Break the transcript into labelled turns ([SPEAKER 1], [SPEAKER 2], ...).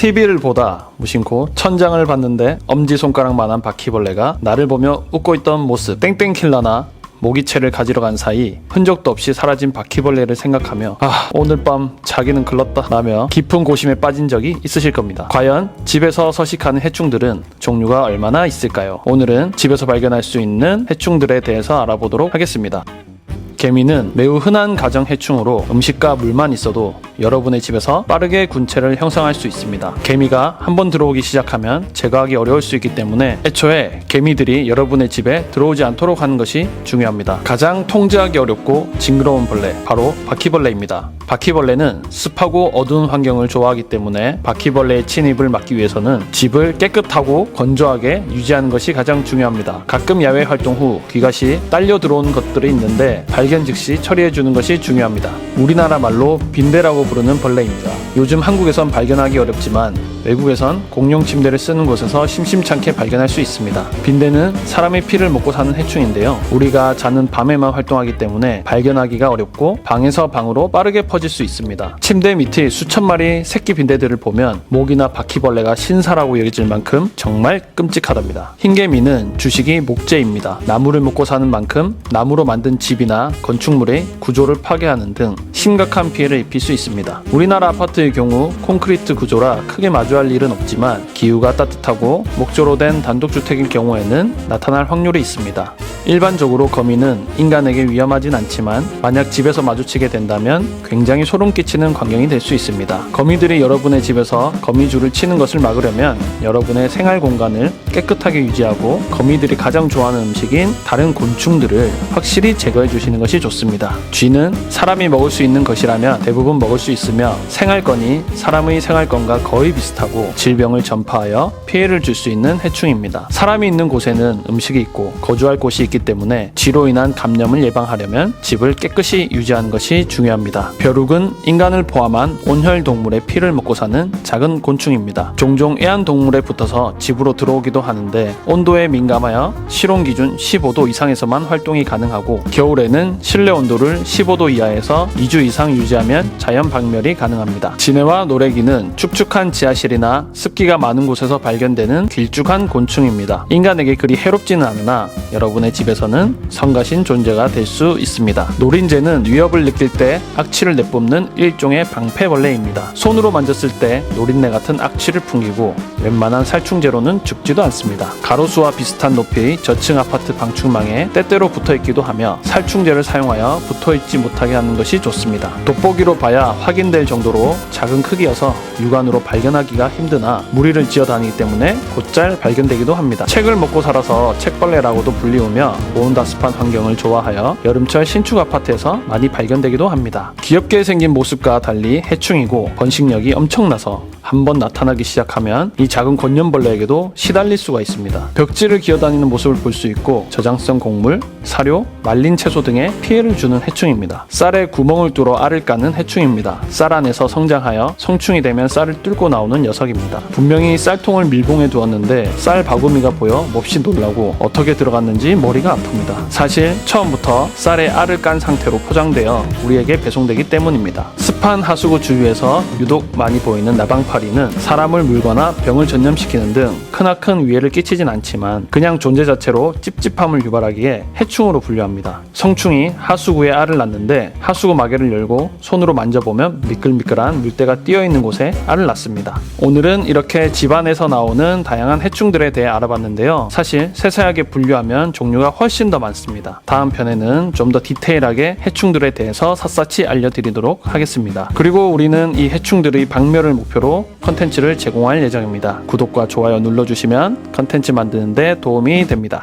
[SPEAKER 1] TV를 보다 무심코 천장을 봤는데 엄지손가락만한 바퀴벌레가 나를 보며 웃고 있던 모습. 땡땡킬러나 모기채를 가지러 간 사이 흔적도 없이 사라진 바퀴벌레를 생각하며 오늘 밤 자기는 글렀다 라며 깊은 고심에 빠진 적이 있으실 겁니다. 과연 집에서 서식하는 해충들은 종류가 얼마나 있을까요? 오늘은 집에서 발견할 수 있는 해충들에 대해서 알아보도록 하겠습니다. 개미는 매우 흔한 가정 해충으로 음식과 물만 있어도 여러분의 집에서 빠르게 군체를 형성할 수 있습니다. 개미가 한번 들어오기 시작하면 제거하기 어려울 수 있기 때문에 애초에 개미들이 여러분의 집에 들어오지 않도록 하는 것이 중요합니다. 가장 통제하기 어렵고 징그러운 벌레, 바로 바퀴벌레입니다. 바퀴벌레는 습하고 어두운 환경을 좋아하기 때문에 바퀴벌레의 침입을 막기 위해서는 집을 깨끗하고 건조하게 유지하는 것이 가장 중요합니다. 가끔 야외 활동 후 귀갓이 딸려 들어온 것들이 있는데 발견 즉시 처리해주는 것이 중요합니다. 우리나라 말로 빈대라고 부르는 벌레입니다. 요즘 한국에선 발견하기 어렵지만 외국에선 공용 침대를 쓰는 곳에서 심심찮게 발견할 수 있습니다. 빈대는 사람의 피를 먹고 사는 해충인데요. 우리가 자는 밤에만 활동하기 때문에 발견하기가 어렵고 방에서 방으로 빠르게 퍼질 수 있습니다. 침대 밑에 수천 마리 새끼 빈대들을 보면 모기나 바퀴벌레가 신사라고 여겨질 만큼 정말 끔찍하답니다. 흰개미는 주식이 목재입니다. 나무를 먹고 사는 만큼 나무로 만든 집이나 건축물의 구조를 파괴하는 등 심각한 피해를 입힐 수 있습니다. 우리나라 아파트의 경우 콘크리트 구조라 크게 마주할 일은 없지만 기후가 따뜻하고 목조로 된 단독주택일 경우에는 나타날 확률이 있습니다. 일반적으로 거미는 인간에게 위험하진 않지만 만약 집에서 마주치게 된다면 굉장히 소름 끼치는 광경이 될 수 있습니다. 거미들이 여러분의 집에서 거미줄을 치는 것을 막으려면 여러분의 생활 공간을 깨끗하게 유지하고 거미들이 가장 좋아하는 음식인 다른 곤충들을 확실히 제거해 주시는 것이 좋습니다. 쥐는 사람이 먹을 수 있는 것이라면 대부분 먹을 수 있으며 생활권이 사람의 생활권과 거의 비슷하고 질병을 전파하여 피해를 줄 수 있는 해충입니다. 사람이 있는 곳에는 음식이 있고 거주할 곳이 있기 때문에 쥐로 인한 감염을 예방하려면 집을 깨끗이 유지하는 것이 중요합니다. 벼룩은 인간을 포함한 온혈 동물의 피를 먹고 사는 작은 곤충입니다. 종종 애완동물에 붙어서 집으로 들어오기도 하는데 온도에 민감하여 실온 기준 15도 이상에서만 활동이 가능하고 겨울에는 실내 온도를 15도 이하에서 2주 이상 유지하면 자연 박멸이 가능합니다. 지네와 노래기는 축축한 지하실이나 습기가 많은 곳에서 발견되는 길쭉한 곤충입니다. 인간에게 그리 해롭지는 않으나 여러분의 집에서는 성가신 존재가 될 수 있습니다. 노린재는 위협을 느낄 때 악취를 내뿜는 일종의 방패벌레입니다. 손으로 만졌을 때 노린내 같은 악취를 풍기고 웬만한 살충제로는 죽지도 않습니다. 가로수와 비슷한 높이의 저층 아파트 방충망에 때때로 붙어있기도 하며 살충제를 사용하여 붙어있지 못하게 하는 것이 좋습니다. 돋보기로 봐야 확인될 정도로 작은 크기여서 육안으로 발견하기가 힘드나 무리를 지어 다니기 때문에 곧잘 발견되기도 합니다. 책을 먹고 살아서 책벌레라고도 불리우며 고온다습한 환경을 좋아하여 여름철 신축 아파트에서 많이 발견되기도 합니다. 귀엽게 생긴 모습과 달리 해충이고 번식력이 엄청나서 한번 나타나기 시작하면 이 작은 곤연벌레에게도 시달릴 수가 있습니다. 벽지를 기어다니는 모습을 볼 수 있고 저장성 곡물, 사료, 말린 채소 등에 피해를 주는 해충입니다. 쌀에 구멍을 뚫어 알을 까는 해충입니다. 쌀 안에서 성장하여 성충이 되면 쌀을 뚫고 나오는 녀석입니다. 분명히 쌀통을 밀봉해 두었는데 쌀 바구미가 보여 몹시 놀라고 어떻게 들어갔는지 머리가 아픕니다. 사실 처음부터 쌀에 알을 깐 상태로 포장되어 우리에게 배송되기 때문입니다. 습한 하수구 주위에서 유독 많이 보이는 나방파리는 사람을 물거나 병을 전염시키는 등 크나큰 위해를 끼치진 않지만 그냥 존재 자체로 찝찝함을 유발하기에 해충으로 분류합니다. 성충이 하수구에 알을 낳는데 하수구 마개를 열고 손으로 만져보면 미끌미끌한 물때가 띄어있는 곳에 알을 낳습니다. 오늘은 이렇게 집안에서 나오는 다양한 해충들에 대해 알아봤는데요. 사실 세세하게 분류하면 종류가 훨씬 더 많습니다. 다음 편에는 좀 더 디테일하게 해충들에 대해서 샅샅이 알려드리도록 하겠습니다. 그리고 우리는 이 해충들의 박멸을 목표로 컨텐츠를 제공할 예정입니다. 구독과 좋아요 눌러주시면 컨텐츠 만드는 데 도움이 됩니다.